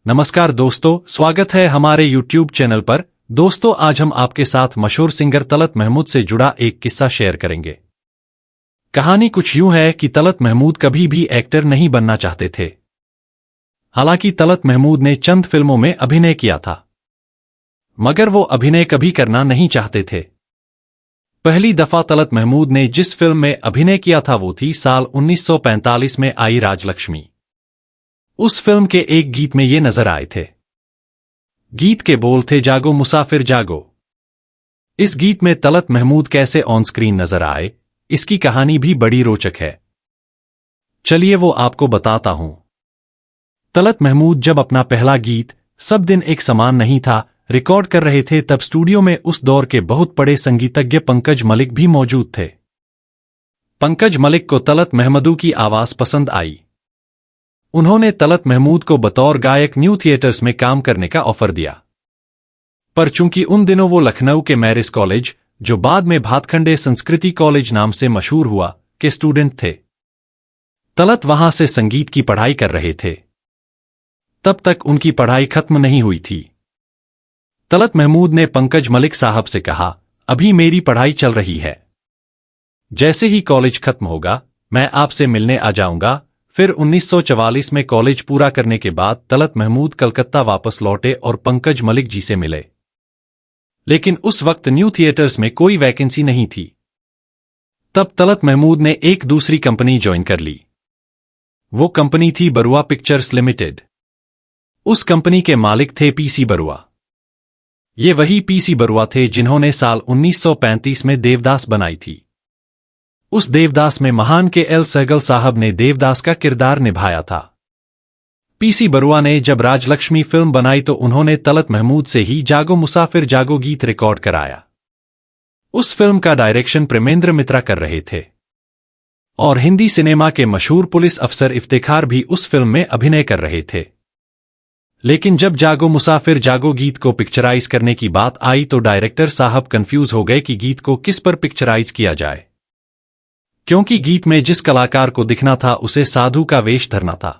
नमस्कार दोस्तों, स्वागत है हमारे YouTube चैनल पर। दोस्तों, आज हम आपके साथ मशहूर सिंगर तलत महमूद से जुड़ा एक किस्सा शेयर करेंगे। कहानी कुछ यूं है कि तलत महमूद कभी भी एक्टर नहीं बनना चाहते थे। हालांकि तलत महमूद ने चंद फिल्मों में अभिनय किया था, मगर वो अभिनय कभी करना नहीं चाहते थे। पहली दफा तलत महमूद ने जिस फिल्म में अभिनय किया था वो थी साल 1945 में आई राजलक्ष्मी। उस फिल्म के एक गीत में ये नजर आए थे। गीत के बोल थे, जागो मुसाफिर जागो। इस गीत में तलत महमूद कैसे ऑन स्क्रीन नजर आए, इसकी कहानी भी बड़ी रोचक है। चलिए वो आपको बताता हूं। तलत महमूद जब अपना पहला गीत सब दिन एक समान नहीं था रिकॉर्ड कर रहे थे, तब स्टूडियो में उस दौर के बहुत बड़े संगीतज्ञ पंकज मलिक भी मौजूद थे। पंकज मलिक को तलत महमूद की आवाज पसंद आई। उन्होंने तलत महमूद को बतौर गायक न्यू थिएटर्स में काम करने का ऑफर दिया, पर चूंकि उन दिनों वो लखनऊ के मैरिज कॉलेज, जो बाद में भातखंडे संस्कृति कॉलेज नाम से मशहूर हुआ, के स्टूडेंट थे, तलत वहां से संगीत की पढ़ाई कर रहे थे। तब तक उनकी पढ़ाई खत्म नहीं हुई थी। तलत महमूद ने पंकज मलिक साहब से कहा, अभी मेरी पढ़ाई चल रही है, जैसे ही कॉलेज खत्म होगा मैं आपसे मिलने आ जाऊंगा। फिर 1944 में कॉलेज पूरा करने के बाद तलत महमूद कलकत्ता वापस लौटे और पंकज मलिक जी से मिले। लेकिन उस वक्त न्यू थिएटर्स में कोई वैकेंसी नहीं थी। तब तलत महमूद ने एक दूसरी कंपनी ज्वाइन कर ली। वो कंपनी थी बरुआ पिक्चर्स लिमिटेड। उस कंपनी के मालिक थे पीसी बरुआ। ये वही पीसी बरुआ थे जिन्होंने साल 1935 में देवदास बनाई थी। उस देवदास में महान के एल सहगल साहब ने देवदास का किरदार निभाया था। पीसी बरुआ ने जब राजलक्ष्मी फिल्म बनाई तो उन्होंने तलत महमूद से ही जागो मुसाफिर जागो गीत रिकॉर्ड कराया। उस फिल्म का डायरेक्शन प्रेमेंद्र मित्रा कर रहे थे और हिंदी सिनेमा के मशहूर पुलिस अफसर इफ्तिखार भी उस फिल्म में अभिनय कर रहे थे। लेकिन जब जागो मुसाफिर जागो गीत को पिक्चराइज करने की बात आई तो डायरेक्टर साहब कंफ्यूज हो गए कि गीत को किस पर पिक्चराइज किया जाए, क्योंकि गीत में जिस कलाकार को दिखना था उसे साधु का वेश धरना था।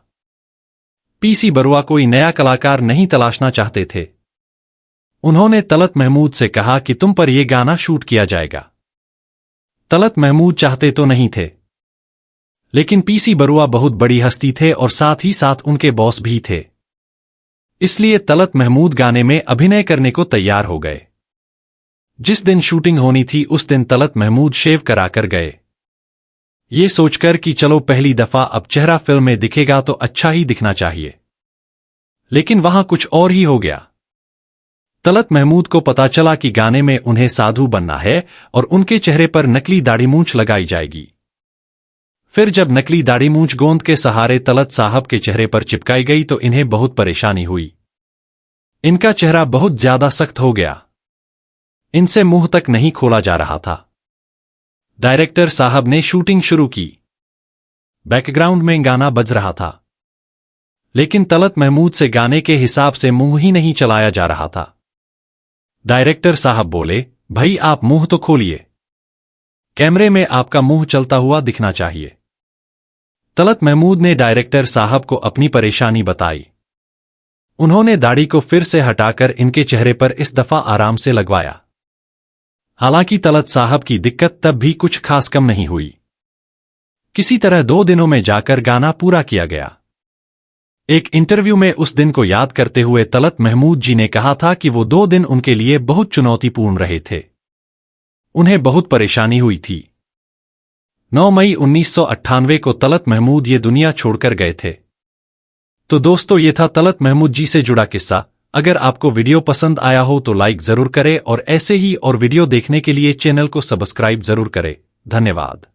पीसी बरुआ कोई नया कलाकार नहीं तलाशना चाहते थे। उन्होंने तलत महमूद से कहा कि तुम पर यह गाना शूट किया जाएगा। तलत महमूद चाहते तो नहीं थे, लेकिन पीसी बरुआ बहुत बड़ी हस्ती थे और साथ ही साथ उनके बॉस भी थे, इसलिए तलत महमूद गाने में अभिनय करने को तैयार हो गए। जिस दिन शूटिंग होनी थी उस दिन तलत महमूद शेव कराकर गए, ये सोचकर कि चलो पहली दफा अब चेहरा फिल्म में दिखेगा तो अच्छा ही दिखना चाहिए। लेकिन वहां कुछ और ही हो गया। तलत महमूद को पता चला कि गाने में उन्हें साधु बनना है और उनके चेहरे पर नकली दाढ़ी मूंछ लगाई जाएगी। फिर जब नकली दाढ़ी मूंछ गोंद के सहारे तलत साहब के चेहरे पर चिपकाई गई तो इन्हें बहुत परेशानी हुई। इनका चेहरा बहुत ज्यादा सख्त हो गया, इनसे मुंह तक नहीं खोला जा रहा था। डायरेक्टर साहब ने शूटिंग शुरू की। बैकग्राउंड में गाना बज रहा था, लेकिन तलत महमूद से गाने के हिसाब से मुंह ही नहीं चलाया जा रहा था। डायरेक्टर साहब बोले, भाई आप मुंह तो खोलिए, कैमरे में आपका मुंह चलता हुआ दिखना चाहिए। तलत महमूद ने डायरेक्टर साहब को अपनी परेशानी बताई। उन्होंने दाढ़ी को फिर से हटाकर इनके चेहरे पर इस दफा आराम से लगवाया। हालांकि तलत साहब की दिक्कत तब भी कुछ खास कम नहीं हुई। किसी तरह 2 दिनों में जाकर गाना पूरा किया गया। एक इंटरव्यू में उस दिन को याद करते हुए तलत महमूद जी ने कहा था कि वो 2 दिन उनके लिए बहुत चुनौतीपूर्ण रहे थे। उन्हें बहुत परेशानी हुई थी। 9 मई 1998 को तलत महमूद ये दुनिया छोड़कर गए थे। तो दोस्तों, ये था तलत महमूद जी से जुड़ा किस्सा। अगर आपको वीडियो पसंद आया हो तो लाइक जरूर करें और ऐसे ही और वीडियो देखने के लिए चैनल को सब्सक्राइब जरूर करें। धन्यवाद।